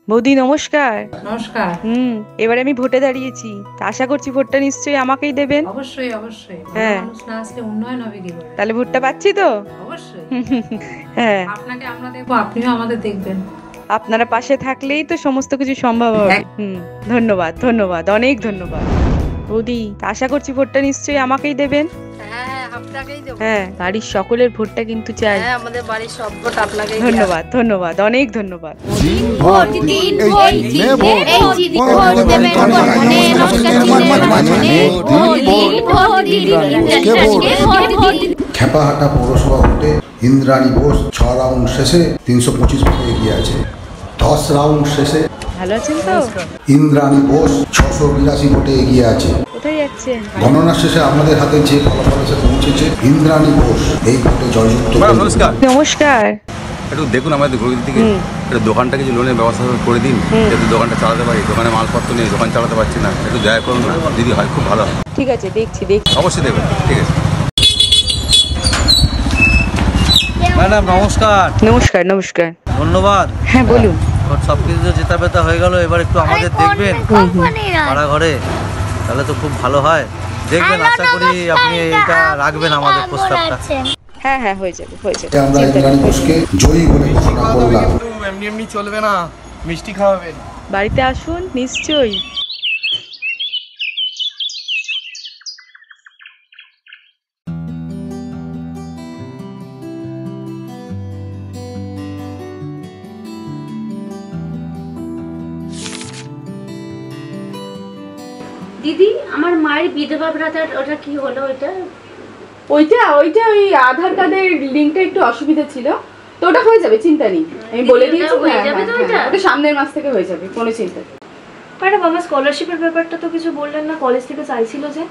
বৌদি নমস্কার। নমস্কার। এবারে আমি ভোটে দাঁড়িয়েছি, আশা করছি ভোটটা নিশ্চয়ই আমাকেই দেবেন। অবশ্যই অবশ্যই। হ্যাঁ, মানুষ না আসলে উন্নয়ন হবে কি করে? তাহলে ভোটটা পাচ্ছি তো? অবশ্যই। হ্যাঁ, আপনাকে আমরা দেখবো, আপনিও আমাদের দেখবেন। আপনারা পাশে থাকলেই তো সমস্ত কিছু সম্ভব হবে। ধন্যবাদ ধন্যবাদ, অনেক ধন্যবাদ বৌদি। আশা করছি ভোটটা নিশ্চয়ই আমাকেই দেবেন। হ্যাঁ, বাড়ির সকলের ভোটটা কিন্তু চাই। হ্যাঁ, আমাদের বাড়ির সব ভোট আপনাকেই। ধন্যবাদ ধন্যবাদ, অনেক ধন্যবাদ। খেপাহাটা পৌরসভা ভোটে ইন্দ্রাণী বোস 6 রাউন্ড শেষে 325 ভোটে এগিয়ে আছে। 10 রাউন্ড শেষে ভালো আছেন তো? ইন্দ্রাণী বোস 682 ভোটে এগিয়ে আছে। কোথায় যাচ্ছেন? গণনা শেষে আমাদের হাতে যে ফলাফল এসে পৌঁছেছে, ইন্দ্রাণী বোস এই ভোটে জয়যুক্ত। নমস্কার। নমস্কার। একটু দেখুন আমাদের ঘুরে দিকে একটু দোকানটা কিছু লোনের ব্যবস্থা করে দিন, যাতে দোকানটা চালাতে পারি। দোকানে মালপত্র নেই, দোকান চালাতে পারছি না, একটু দয়া করুন না, যদি হয় খুব ভালো। ঠিক আছে, দেখছি দেখছি। অবশ্যই দেখবেন, ঠিক আছে। ম্যাডাম নমস্কার। নমস্কার নমস্কার, ধন্যবাদ। হ্যাঁ বলুন। সব কিছু তো জেতা পেতা হয়ে গেল, এবার একটু আমাদের দেখবেন পাড়া ঘরে, তাহলে তো খুব ভালো হয়। দেখবেন, আশা করি আপনি এটা রাখবেন আমাদের প্রস্তাবটা। হ্যাঁ হ্যাঁ, হয়ে যাবে হয়ে যাবে। আমরা ইন্দ্রাণী বোসকে জয়ী বলে ঘোষণা করলাম। এমনি এমনি চলবে না, মিষ্টি খাওয়াবেন। বাড়িতে আসুন নিশ্চয়ই। দিদি, আমার মায়ের বিধবা ভাতার ওটা কি হলো? ওইটা ওই আধার কার্ডের লিঙ্কটা একটু অসুবিধা ছিল, তো ওটা হয়ে যাবে, চিন্তা নেই, আমি বলে দিয়েছি। ওটা সামনের মাস থেকে হয়ে যাবে, কোনো চিন্তা নেই। ম্যাডাম, আমার স্কলারশিপের ব্যাপারটা তো কিছু বললেন না, কলেজ থেকে চাইছিল যে।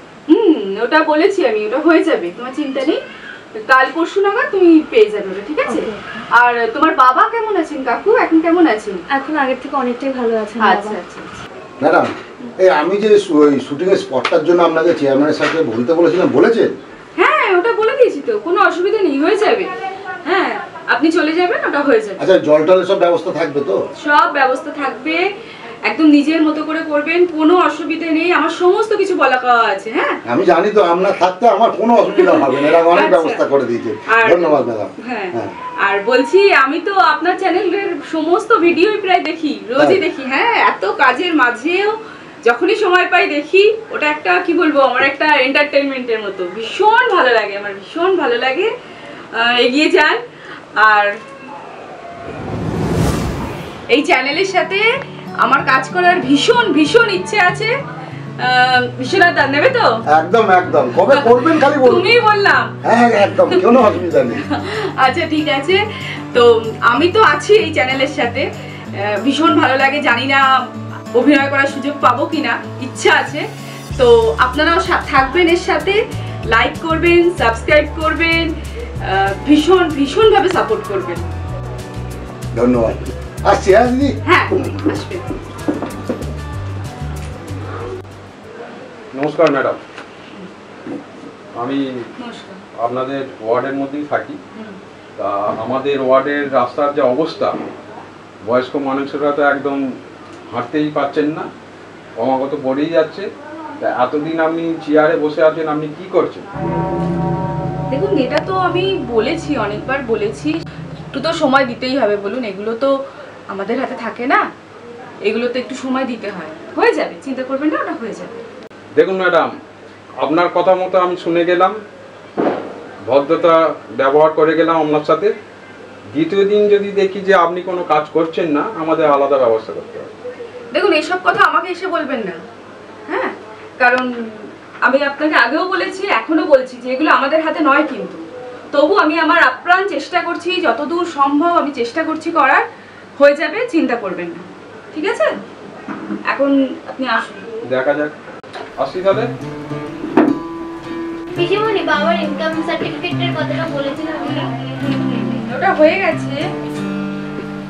ওটা বলেছি আমি, ওটা হয়ে যাবে, তোমার চিন্তা নেই। কাল পরশু নাগাদ তুমি পেয়ে যাবে ওটা, ঠিক আছে? আর তোমার বাবা কেমন আছেন কাকু, এখন কেমন আছেন? এখন আগের থেকে অনেকটাই ভালো আছেন। আচ্ছা আচ্ছা। ম্যাডাম, এই আমি যে শুটিং এর স্পটটার জন্য আপনাকে চেয়ারম্যানের সাথে বলতে বলেছিলাম, বলেছেন? হ্যাঁ, ওটা বলে দিয়েছি তো, কোনো অসুবিধা নেই, হয়ে যাবে। হ্যাঁ, আপনি চলে যাবেন, ওটা হয়ে যাবে। আচ্ছা, জল টলের সব ব্যবস্থা থাকবে তো? সব ব্যবস্থা থাকবে, একদম নিজের মতো করে করবেন, কোনো অসুবিধা নেই, আমার সমস্ত কিছু বলা কওয়া আছে। হ্যাঁ, আমি জানি তো, আপনার থাকতে আমার কোনো অসুবিধা হবে না, এরকম অনেক ব্যবস্থা করে দিয়েছে। ধন্যবাদ ম্যাডাম। হ্যাঁ, আর বলছি, আমি তো আপনার চ্যানেলের সমস্ত ভিডিওই প্রায় দেখি, রোজই দেখি। হ্যাঁ, এত কাজের মাঝেও যখনই সময় পাই দেখি, ওটা একটা কি বলবো, আমার একটা এন্টারটেইনমেন্টের মতো, ভীষণ ভালো লাগে, আমার ভীষণ ভালো লাগে। এগিয়ে যান। আর এই চ্যানেলের সাথে আমার কাজ করার ভীষণ ভীষণ ইচ্ছে আছে। বিশ্বনাথ দা নেবে তো? একদম একদম, কবে করবেন খালি বলুন। তুমিই বললাম। হ্যাঁ একদম, কোনো অসুবিধা নেই। আচ্ছা ঠিক আছে, তো আমি তো আছি এই চ্যানেলের সাথে, ভীষণ ভালো লাগে। জানি না অভিনয় করার সুযোগ পাবো কিনা, ইচ্ছা আছে। তো আপনারাও থাকবেন এর সাথে, লাইক করবেন, সাবস্ক্রাইব করবেন, ভীষণ ভীষণভাবে সাপোর্ট করবেন। ধন্যবাদ। আসছি। হ্যাঁ দিদি। হ্যাঁ, আসবেন। নমস্কার ম্যাডাম, আমি আপনাদের ওয়ার্ডের মধ্যেই থাকি। তা আমাদের ওয়ার্ডের রাস্তার যে অবস্থা, বয়স্ক মানুষেরা তো একদম হাঁটতেই পারছেন না, ক্রমাগত পড়েই যাচ্ছে। তা এতদিন আপনি চেয়ারে বসে আছেন, আপনি কি করছেন? দেখুন, এটা তো আমি বলেছি, অনেকবার বলেছি, একটু তো সময় দিতেই হবে। বলুন, এগুলো তো আমাদের হাতে থাকে না, এগুলো তো একটু সময় দিতে হয়। হয়ে যাবে, চিন্তা করবেন না, ওটা হয়ে যাবে। দেখুন ম্যাডাম, আপনার কথা মতো আমি শুনে গেলাম, ভদ্রতা ব্যবহার করে গেলাম আপনার সাথে। দ্বিতীয় দিন যদি দেখি যে আপনি কোনো কাজ করছেন না, আমাদের আলাদা ব্যবস্থা করতে হবে। দেখুন, এসব কথা আমাকে এসে বলবেন না, হ্যাঁ, কারণ আমি আপনাকে আগেও বলেছি, এখনো বলছি যে এগুলো আমাদের হাতে নয়, কিন্তু তবু আমি আমার আপ্রাণ চেষ্টা করছি, যতদূর সম্ভব আমি চেষ্টা করছি করার। হয়ে যাবে, চিন্তা করবেন না, ঠিক আছে? এখন আপনি আসুন, দেখা যাক। আসি তাহলে। পিসিমণি, বাবার ইনকাম সার্টিফিকেটের কথাটা বলেছিলাম না? ওটা হয়ে গেছে,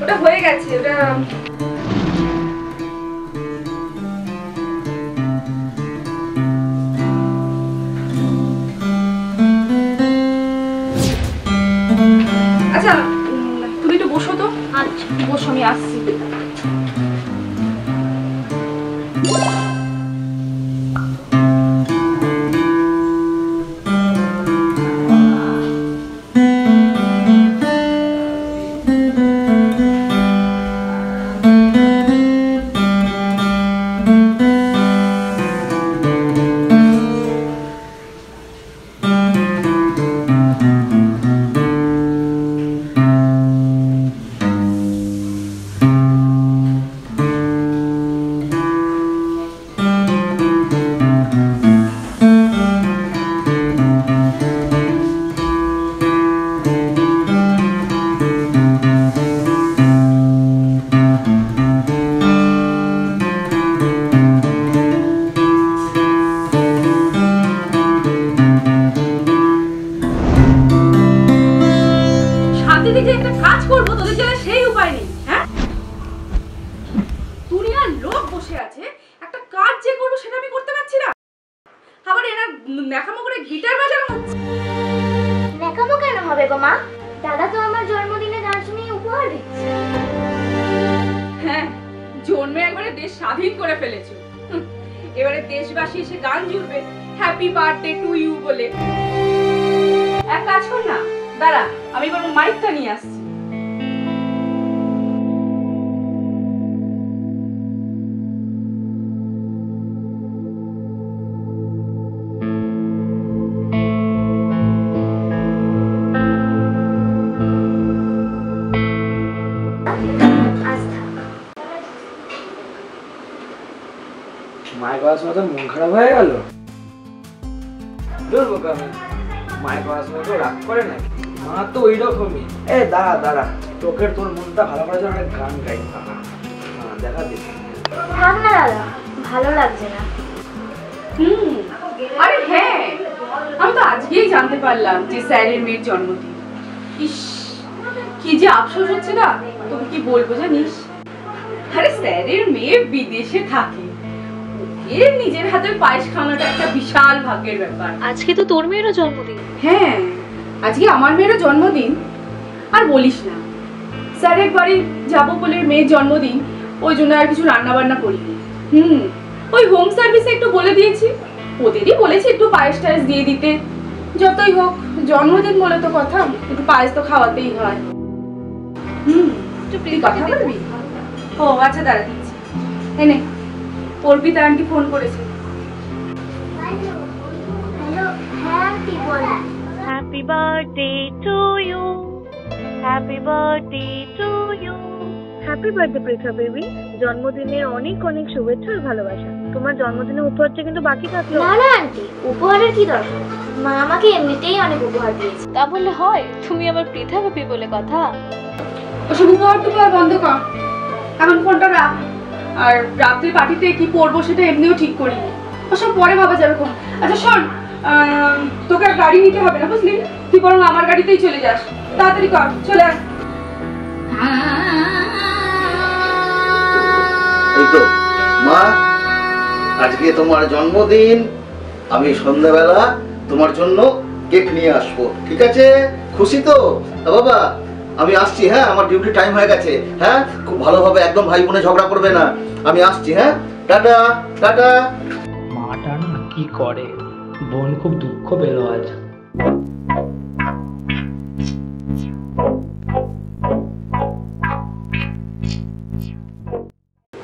ওটা হয়ে গেছে, ওটা আচ্ছা। তুমি একটু বসো তো। আচ্ছা বসো, আমি আসছি। একটা কাজ করবো, তোদের জন্য সেই উপায় নেই। হ্যাঁ, দুনিয়ার লোক বসে আছে, একটা কাজ যে করবো সেটা আমি করতে পারছি না। আবার এরা ন্যাকামো করে গিটার বাজানো হচ্ছে। ন্যাকামো কেন হবে গো মা? দাদা তো আমার জন্মদিনে ডান্স নিয়ে উপহার দিচ্ছে। হ্যাঁ, জন্মে একবারে দেশ স্বাধীন করে ফেলেছো। এবারে দেশবাসী এসে গান জুড়বে হ্যাপি বার্থডে টু ইউ বলে। এক কাজ কর না, দাঁড়া, আমি বরং মাইকটা নিয়ে আসছি। মায়ের কথা শুনে তো মন খারাপ হয়ে গেল। দূর বোকা, মায়ের কথা শুনে তো রাগ করে নাকি? মা তো ওই রকমই। এ দাঁড়া দাঁড়া, তোকে তোর মনটা ভালো করার জন্য একটা গান গাই। দেখা দেখি। থাক না দাদা, ভালো লাগছে না। আরে হ্যাঁ, আমি তো আজকেই জানতে পারলাম যে স্যারের মেয়ের জন্মদিন। ইস, কি যে আফসোস হচ্ছে না, তোকে কি বলবো জানিস? আরে স্যারের মেয়ে বিদেশে থাকে, এর নিজের হাতের পায়েস খাওয়ানোটা একটা বিশাল ভাগ্যের ব্যাপার। আজকে তো তোর মেয়েরও জন্মদিন। হ্যাঁ, আজকে আমার মেয়েরও জন্মদিন। আর বলিস না, স্যারের বাড়ি যাবো বলে মেয়ের জন্মদিন, ওই জন্য আর কিছু রান্না বান্না করিনি। ওই হোম সার্ভিসে একটু বলে দিয়েছি, ওদেরই বলেছি একটু পায়েস টায়েস দিয়ে দিতে। যতই হোক জন্মদিন বলে তো কথা, একটু পায়েস তো খাওয়াতেই হয়। তুই কথা বলবি? ও আচ্ছা, দাঁড়া দিচ্ছি। এনে অর্পিতা আন্টি ফোন করেছে। হ্যালো, হ্যাঁ আন্টি বলো। Happy birthday to you, happy birthday to you. Happy birthday Pritha baby, জন্মদিনের অনেক অনেক শুভেচ্ছা আর ভালোবাসা। তোমার জন্মদিনে উপহারটা কিন্তু বাকি থাকলো। না না আন্টি, উপহারের কি দরকার? মা আমাকে এমনিতেই অনেক উপহার দিয়েছে। তা বললে হয়? তুমি আবার পৃথা বেবি বলে কথা। ওসব উপহার টুকু বন্ধ কর, এখন ফোনটা রাখ। আর রাত্রি পার্টিতে কি পরবো সেটা এমনিও ঠিক করিনি, ওসব পরে ভাবা যাবে কোন। আচ্ছা শোন, তোকে আর গাড়ি নিতে হবে না বুঝলি, তুই বরং আমার গাড়িতেই চলে যাস। তাড়াতাড়ি কর, চলে আয়। এই তো মা, আজকে তোমার জন্মদিন, আমি সন্ধ্যাবেলা তোমার জন্য কেক নিয়ে আসবো, ঠিক আছে? খুশি তো বাবা? আমি আসছি, হ্যাঁ, আমার ডিউটি টাইম হয়ে গেছে। হ্যাঁ, খুব ভালোভাবে, একদম ভাই বোনে ঝগড়া করবে না। আমি আসছি, হ্যাঁ, টাটা টাটা। মাটা না কি করে, বোন খুব দুঃখ পেল আজ।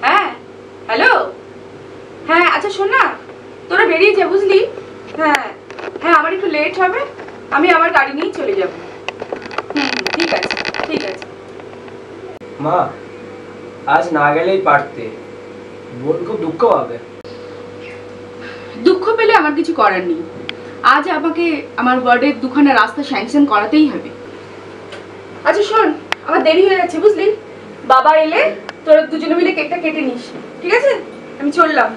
হ্যাঁ হ্যালো, হ্যাঁ আচ্ছা শোন না, তোরা বেরিয়ে যা বুঝলি। হ্যাঁ হ্যাঁ, আমার একটু লেট হবে, আমি আমার গাড়ি নিয়েই চলে যাবো। ঠিক আছে ঠিক আছে। মা, আজ না গেলেই পারতে, বোন খুব দুঃখ পাবে। দুঃখ পেলে আমার কিছু করার নেই। আজ আমাকে আমার ওয়ার্ডের দুখানা রাস্তা স্যাংশন করাতেই হবে। আচ্ছা শোন, আমার দেরি হয়ে যাচ্ছে বুঝলি, বাবা এলে তোরা দুজনে মিলে কেকটা কেটে নিস, ঠিক আছে? আমি চললাম।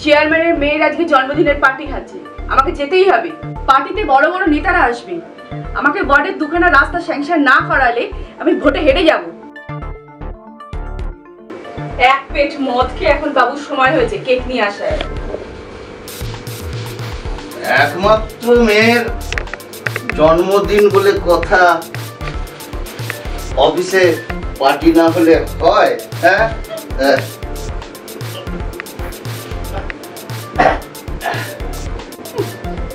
চেয়ারম্যানের মেয়ের আজকে জন্মদিনের পার্টি খাচ্ছে, আমাকে যেতেই হবে। পার্টিতে বড় বড় নেতারা আসবে, আমাকে ওয়ার্ডের দুখানা রাস্তা স্যাংশন না করালে আমি ভোটে হেরে যাব। এক পেট মদ খেয়ে এখন বাবুর সময় হয়েছে কেক নিয়ে আসার। একমাত্র মেয়ের জন্মদিন বলে কথা, অফিসে পার্টি না হলে হয়? হ্যাঁ,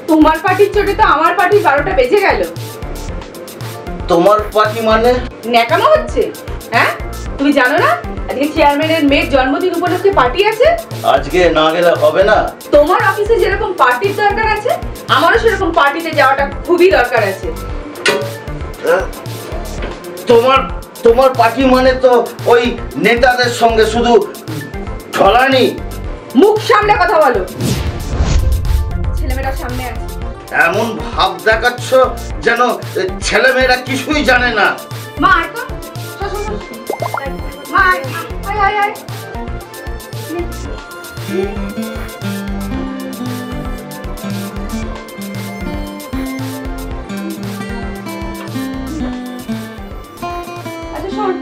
তোমার পার্টির চোটে তো আমার পার্টি 12টা বেজে গেল। তোমার পার্টি মানে? ন্যাকামো হচ্ছে? হ্যাঁ, তুমি জানো না আজকে চেয়ারম্যানের মেয়ের জন্মদিন উপলক্ষে পার্টি আছে? আজকে না গেলে হবে না? তোমার অফিসে যেরকম পার্টির দরকার আছে, আমারও সেরকম পার্টিতে যাওয়াটা খুবই দরকার আছে। তোমার পার্টি মানে তো ওই নেতাদের সঙ্গে শুধু ঢলানি। মুখ সামনে কথা বলো, ছেলেমেয়েরা সামনে আছে। এমন ভাব দেখাচ্ছ যেন ছেলেমেয়েরা কিছুই জানে না। মা আয় তো, মা আয় আয় আয় আয়। আচ্ছা শোন,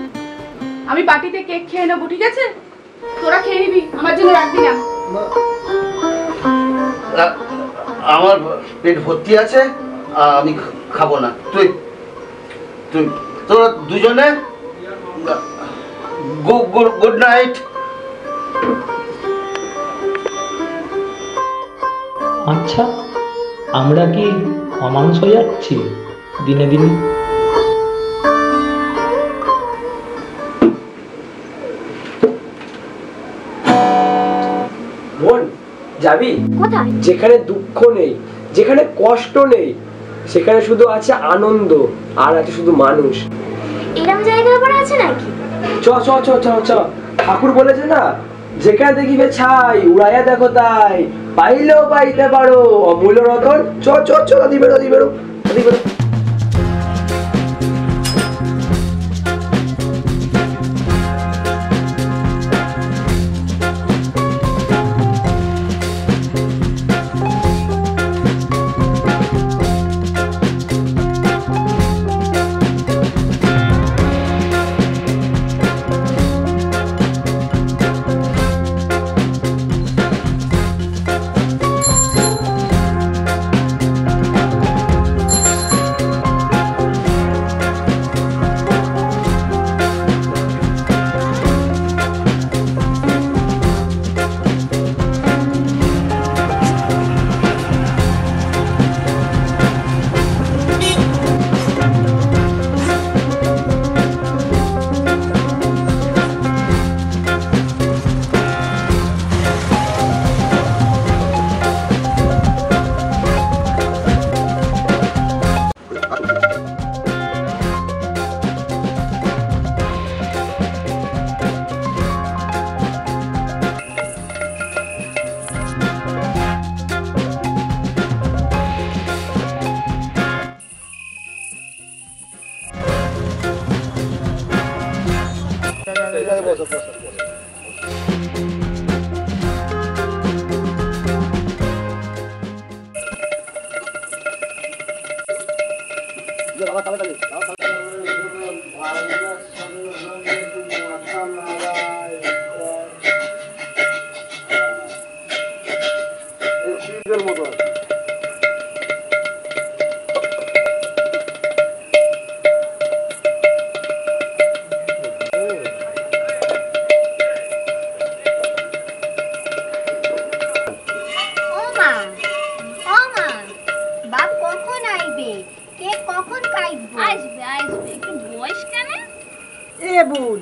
আমি পার্টিতে কেক খেয়ে নেবো, ঠিক আছে? তোরা খেয়ে নিবি, আমার জন্য রাখবি না। আমার পেট ভর্তি আছে, আমি খাবো না। তোরা দুজনে গুড নাইট। আচ্ছা, আমরা কি অমানুষ হয়ে যাচ্ছি দিনে দিনে? বোন, যাবি কোথায়? যেখানে দুঃখ নেই, যেখানে কষ্ট নেই, সেখানে শুধু আছে আনন্দ আর আছে শুধু মানুষ। এরকম জায়গা আবার আছে নাকি? চ চ চ চ চ, ঠাকুর বলেছে না, যেখানে দেখিবে ছাই উড়াইয়া দেখো তাই, পাইলেও পাইতে পারো অমূল্য রতন। চ চ চ, দাদি বেরো দাদি বেরো দাদি বেরো।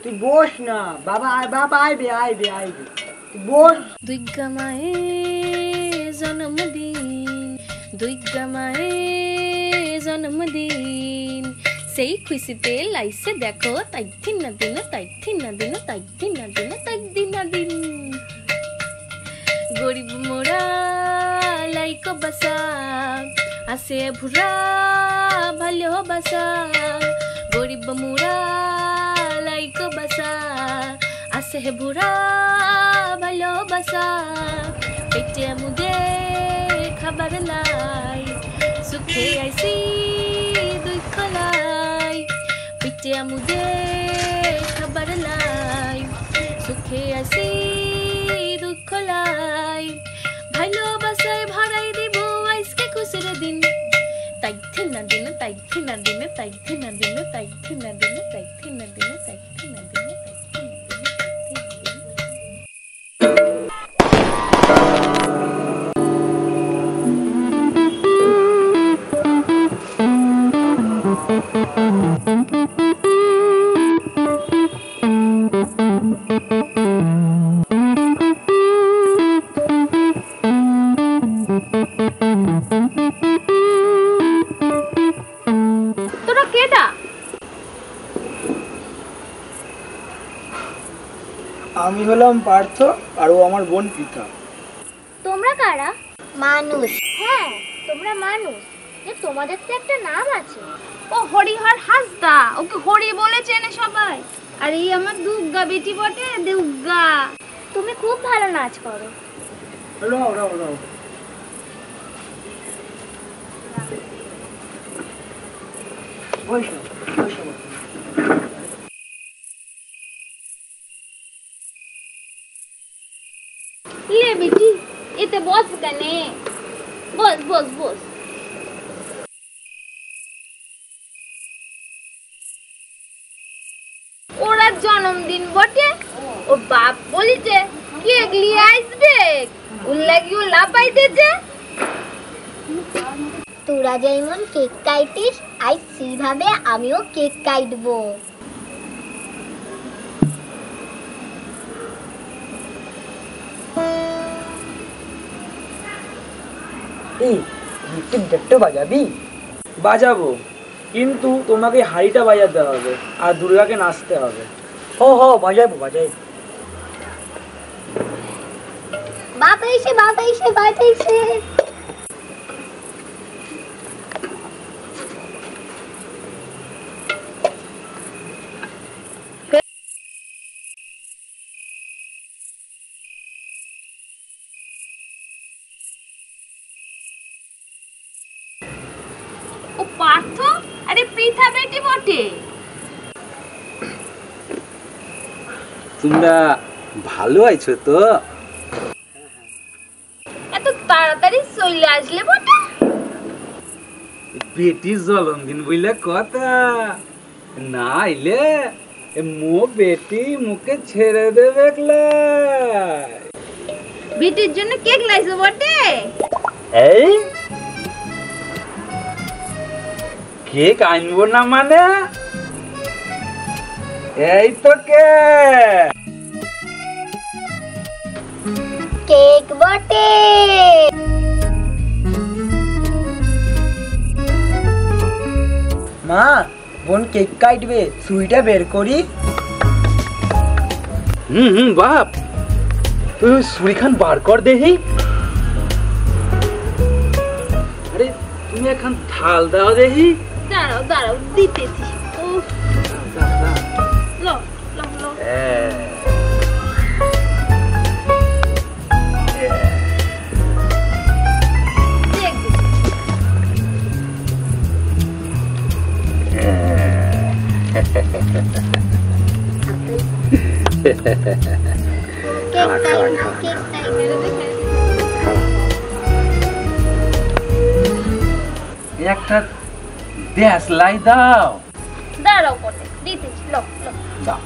তুই বস না বাবা, বাবা আইবে আইবে আইবে, বস। দুর্গা মায়ের জন্মদিন, দুর্গা মায়ের জন্মদিন, সেই খুশিতে লাইসে দেখো তাই দিন না দিন, তাই দিন না দিন, তাই দিন না দিন, তাই দিন না দিন। গরিব মোরা লাইক বাসা আছে ভুরা ভালোবাসা গরিব মোরা লাইক বাসা আছে ভুরা ভালোবাসা পেটে মুদে খাবার লাই সুখে আইসি দুঃখ লাই পেটে মুদে খাবার লাই সুখে আইসি দুঃখ লাই ভালোবাসায় ভরাই দিব আজকে খুশির দিন তাইথে না দিন তাইথে না দিন তাইথে না দিন তাইথে না দিন তাইথে না দিন তাইথে না দিন তোরা কেডা? আমি হলাম পার্থ আর ও আমার বোন পিতা। তোমরা কারা? মানুষ। হ্যাঁ, তোমরা মানুষ। যে তোমাদের তো একটা নাম আছে। ও হরিহর হাসদা, ওকে হরি বলে চেনে সবাই। আর এই আমার দুর্গা বেটি বটে, দুর্গা। তুমি খুব ভালো নাচ করো। রাও রাও রাও। লে বেটি, এতে বস কেনে? বস বস বস। ওরা জন্মদিন বটে, ওর বাপ বলিছে কেক নিয়ে আসবে, ওর লাগি ও লাপাইতেছে। তোরা যেমন কেক কাটিস, আজ সেইভাবে আমিও কেক কাটবো। একটু বাজাবি? বাজাবো, কিন্তু তোমাকে হাড়িটা বাজাতে হবে আর দুর্গাকে নাচতে হবে। হ হ বাজাবো বাজাবো। বাবা এসে বাবা এসে বাবা এসে। ও পার্থ, আরে পৃথা বেটি বটে। তোমরা ভালো আছো তো? এত তাড়াতাড়ি চলে আসলে বটে? বেটির জন্মদিন বইলে কথা না আইলে মো বেটি মুখে ছেড়ে দেবে। বেটির জন্য কেক লাইছো বটে? এই কেক আনবো না মানে? এই তো কেক বটে। মা, বোন কেক কাটবে, সুইটা বের করি। বাপ, তুই সুরিখান বার কর দেহি। আরে তুমি এখন থাল দাও দেহি। দাঁড়াও দাঁড়াও, দিতেছি। লো লো লো। একটা দেশ লাই দাও। দাঁড়াও বটে, দিতেছি। লো লো দাও।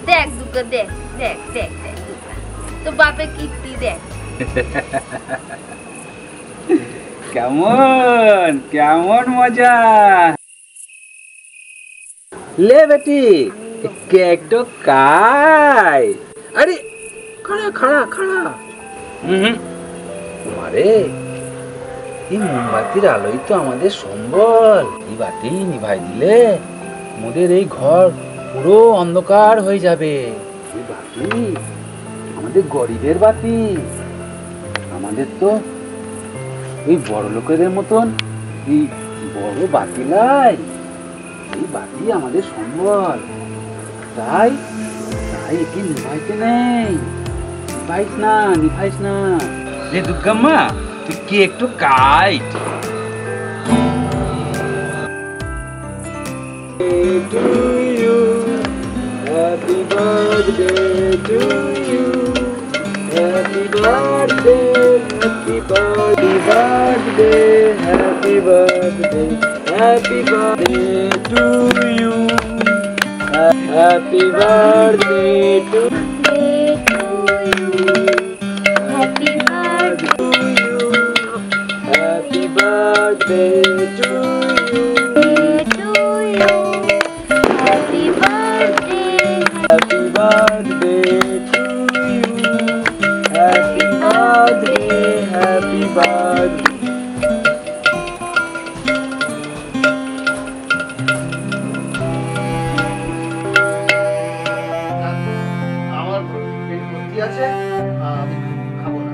দেখ দুর্গা, দেখ দেখ দেখ দেখ তো বাপে কীর্তি দেখ। কেমন কেমন মজা। ले बेटी केक तो काय। अरे खड़ा खड़ा खड़ा। मारे এই মোমবাতির আলোই তো আমাদের সম্বল। এই বাতি নিভাই দিলে মোদের এই ঘর পুরো অন্ধকার হয়ে যাবে। এই বাতি আমাদের গরিবের বাতি, আমাদের তো এই বড় লোকেদের মতন এই বড় বাতি নাই, এই বাতি আমাদের সম্বল। তাই তাই একে নিভাইতে নেই, নিভাইস না রে দুর্গাম্মা, তুই কি একটু kite. To you, happy birthday to you, happy birthday, happy birthday, happy birthday, happy birthday to you, happy birthday to you, happy birthday to you, happy birthday to you. Happy birthday to you. Happy birthday, happy birthday. আমার পেট ভর্তি আছে, আমি খাবো না।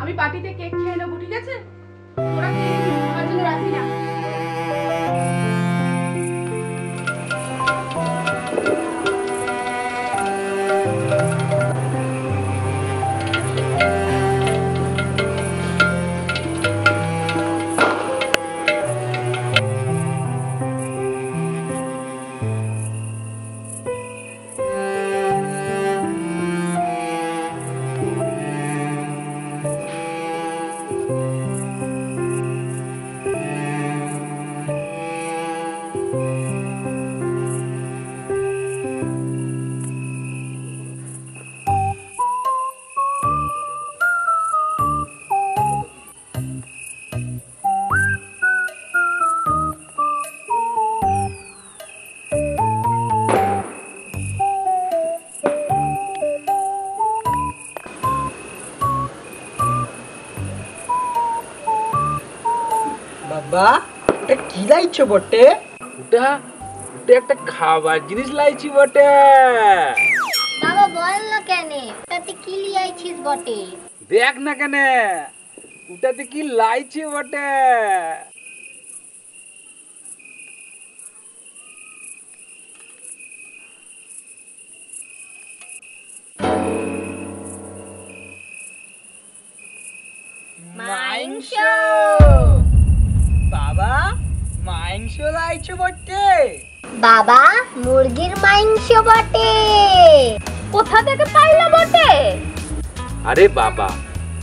আমি পার্টিতে cake খেয়ে নেবো, ঠিক আছে? তোরা খেয়ে নিস, আমার জন্য রাখবি না। বাবা, এটা কি লাইছো বটে? ওটা ওটা একটা খাবার জিনিস লাইছি বটে। বাবা বল না কেন, তাতে কি লিয়াইছিস বটে? দেখ না কেন, ওটাতে কি লাইছি বটে। মাংস। বাবা, মাংস লাইছো বটে? বাবা মুরগির মাংস বটে। কোথা থেকে পাইলো বটে? আরে বাবা,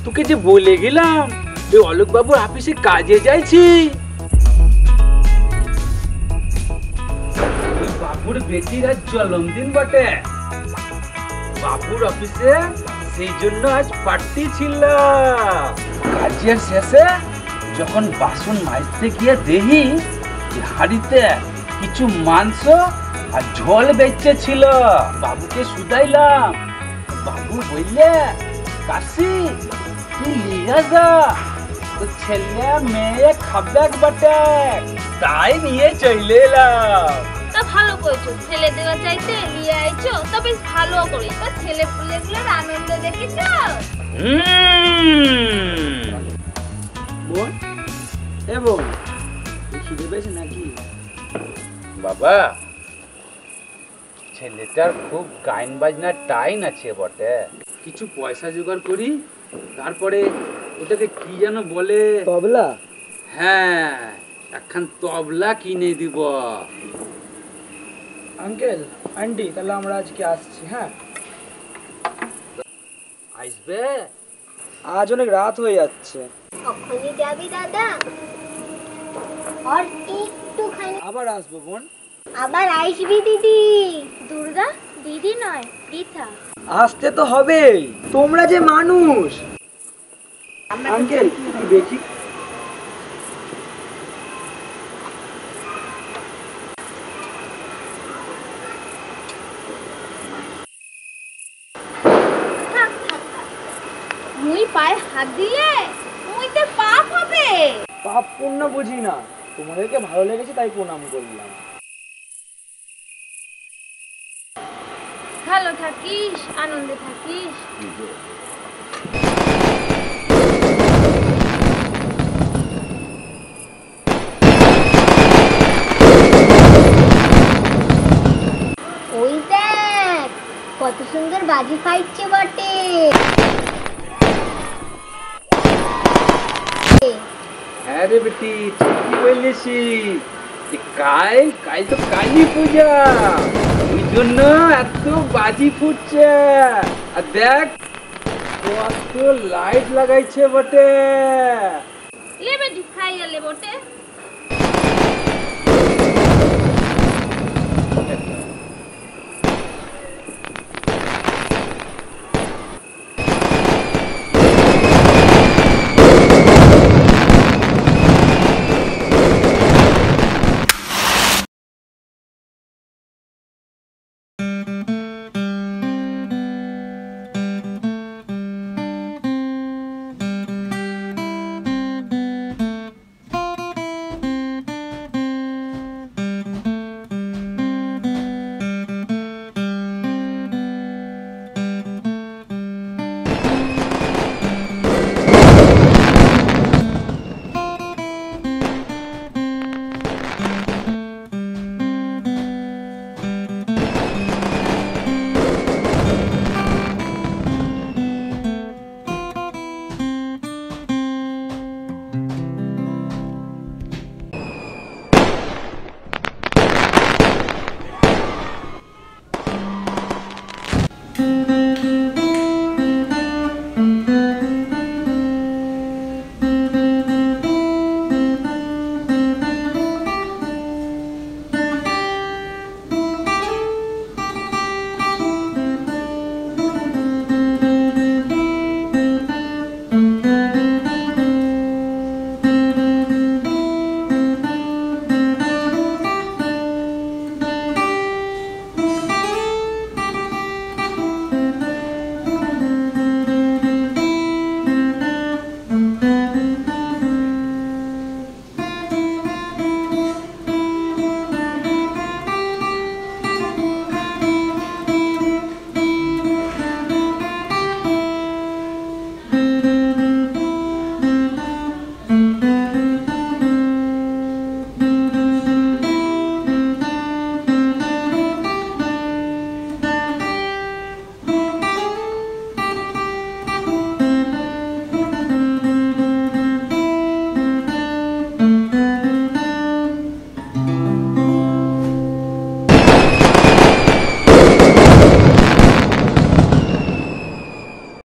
তোকে যে বলে গেলাম যে অলোক বাবুর অফিসে কাজে যাইছি। বাবুর বেটির আজ জন্মদিন বটে, বাবুর অফিসে সেই জন্য আজ পার্টি ছিল। কাজের শেষে যখন বাসন মাজতে গিয়ে দেখি হাড়িতে কিছু মাংস আর ঝোল বেঁচে ছিল, বাবুকে শুধাইলাম। বাবু বললে, কাশি তুই লিয়ে যা, তো ছেলে মেয়ে খাবে বটে, তাই নিয়ে চলে এলাম। তা ভালো করেছো, ছেলে দেওয়া চাইতে নিয়ে আইছো, তা বেশ ভালো করে। তা ছেলে পুলেগুলোর আনন্দ দেখেছো? বোন, এ বোন, খিদে পেয়েছে নাকি? বাবা, ছেলেটার খুব গান বাজনার টাইম আছে বটে, কিছু পয়সা জোগাড় করি, তারপরে ওটাকে কি যেন বলে, তবলা? হ্যাঁ, একখান তবলা কিনে দিব। আঙ্কেল, আন্টি, তাহলে আমরা আজকে আসছি। হ্যাঁ, আসবে? আজ অনেক রাত হয়ে যাচ্ছে। কখনই যাবি দাদা? আর একটুখানি। আবার আসবো বোন। আবার আসবি দিদি। দুর্গা দিদি নয়, রীতা। আসতে তো হবেই, তোমরা যে মানুষ। আঙ্কেল, দেখি। মুই পায়ে হাত দিলে মুই তো পাপ হবে। পাপ পুণ্য বুঝি না, তোমাদেরকে ভালো লেগেছে তাই প্রণাম করলাম। ভালো থাকিস, আনন্দে থাকিস। ওই দেখ কত সুন্দর বাজি ফাইটছে বটে। হ্যাঁ রে বেটি, ঠিকই বলেছি। কাল তো কালী পূজা, ওই জন্য এত বাজি ফুটছে। আর দেখ কত লাইট লাগাইছে বটে। লে বেটি খাইয়া লে বটে।